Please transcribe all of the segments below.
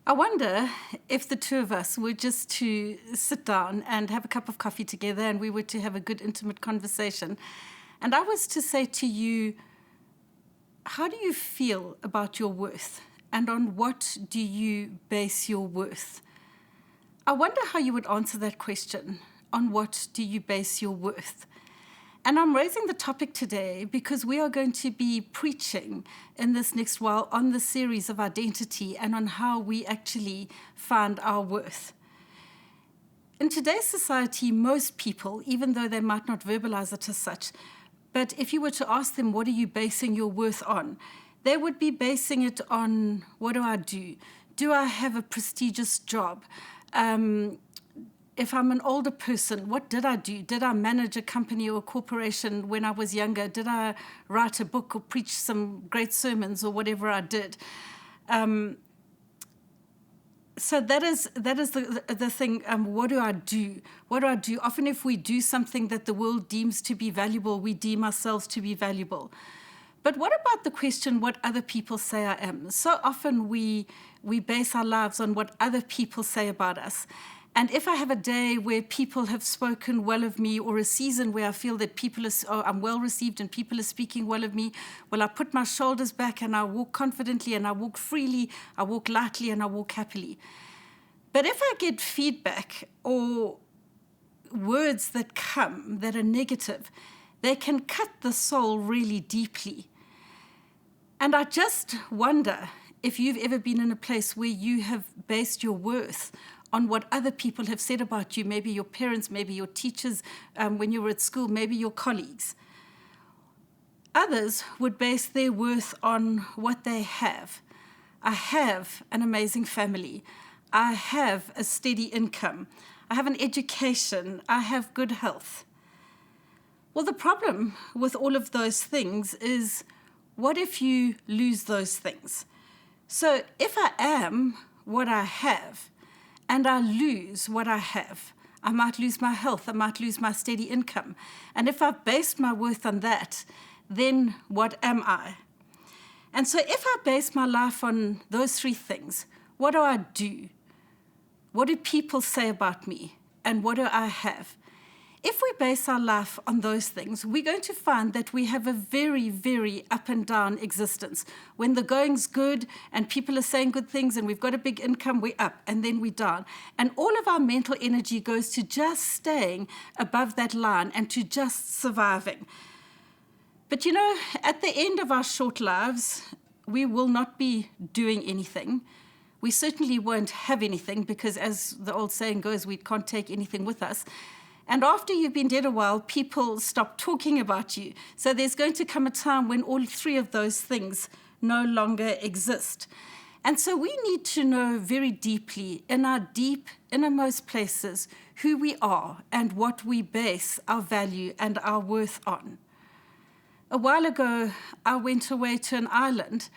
I wonder if the two of us were just to sit down and have a cup of coffee together and we were to have a good, intimate conversation. And I was to say to you, how do you feel about your worth? And on what do you base your worth? I wonder how you would answer that question. On what do you base your worth? And I'm raising the topic today because we are going to be preaching in this next while on the series of identity and on how we actually find our worth. In today's society, most people, even though they might not verbalize it as such, but if you were to ask them, what are you basing your worth on? They would be basing it on, what do I do? Do I have a prestigious job? If I'm an older person, what did I do? Did I manage a company or a corporation when I was younger? Did I write a book or preach some great sermons or whatever I did? So that is the thing. What do I do? What do I do? Often if we do something that the world deems to be valuable, we deem ourselves to be valuable. But what about the question, what other people say I am? So often we base our lives on what other people say about us. And if I have a day where people have spoken well of me, or a season where I feel that I'm well received and people are speaking well of me, well, I put my shoulders back and I walk confidently and I walk freely, I walk lightly and I walk happily. But if I get feedback or words that come that are negative, they can cut the soul really deeply. And I just wonder if you've ever been in a place where you have based your worth on what other people have said about you, maybe your parents, maybe your teachers when you were at school, maybe your colleagues. Others would base their worth on what they have. I have an amazing family. I have a steady income. I have an education. I have good health. Well, the problem with all of those things is, what if you lose those things? So if I am what I have, and I lose what I have, I might lose my health, I might lose my steady income. And if I've based my worth on that, then what am I? And so if I base my life on those three things, what do I do? What do people say about me? And what do I have? If we base our life on those things, we're going to find that we have a very, very up and down existence. When the going's good and people are saying good things and we've got a big income, we're up and then we're down. And all of our mental energy goes to just staying above that line and to just surviving. But you know, at the end of our short lives, we will not be doing anything. We certainly won't have anything because, as the old saying goes, we can't take anything with us. And after you've been dead a while, people stop talking about you. So there's going to come a time when all three of those things no longer exist. And so we need to know very deeply, in our deep, innermost places, who we are and what we base our value and our worth on. A while ago, I went away to an island,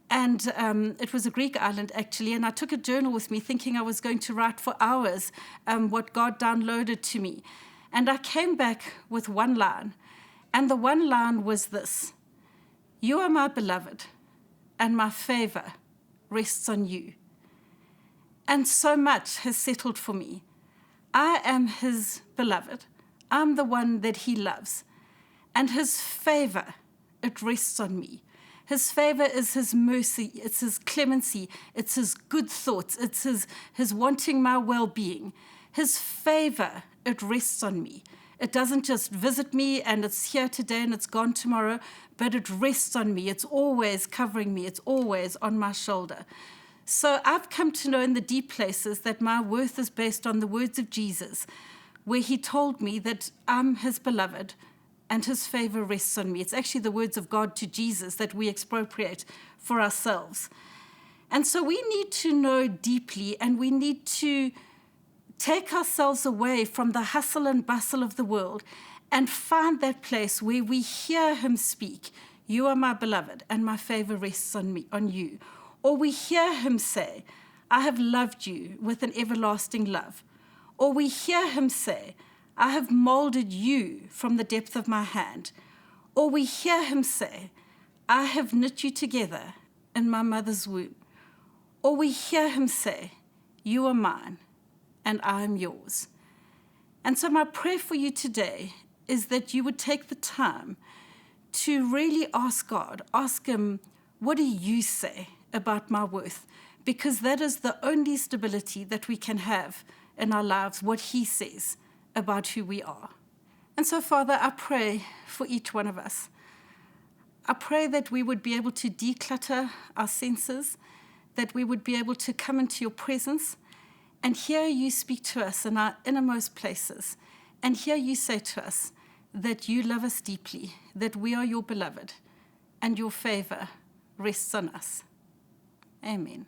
and it was a Greek island, actually, and I took a journal with me thinking I was going to write for hours what God downloaded to me. And I came back with one line, and the one line was this: "You are my beloved, and my favor rests on you." And so much has settled for me. I am his beloved. I'm the one that he loves. And his favor, it rests on me. His favor is his mercy, it's his clemency, it's his good thoughts, it's his wanting my well-being. His favor, it rests on me. It doesn't just visit me and it's here today and it's gone tomorrow, but it rests on me. It's always covering me. It's always on my shoulder. So I've come to know in the deep places that my worth is based on the words of Jesus, where he told me that I'm his beloved, and his favor rests on me. It's actually the words of God to Jesus that we expropriate for ourselves. And so we need to know deeply, and we need to take ourselves away from the hustle and bustle of the world and find that place where we hear him speak, "You are my beloved, and my favor rests on me, on you." Or we hear him say, "I have loved you with an everlasting love." Or we hear him say, "I have molded you from the depth of my hand." Or we hear him say, "I have knit you together in my mother's womb." or we hear him say, "You are mine and I am yours." And so my prayer for you today is that you would take the time to really ask God, ask him, what do you say about my worth? Because that is the only stability that we can have in our lives, what he says about who we are. And so, Father, I pray for each one of us. I pray that we would be able to declutter our senses, that we would be able to come into your presence and hear you speak to us in our innermost places, and hear you say to us that you love us deeply, that we are your beloved, and your favor rests on us. Amen.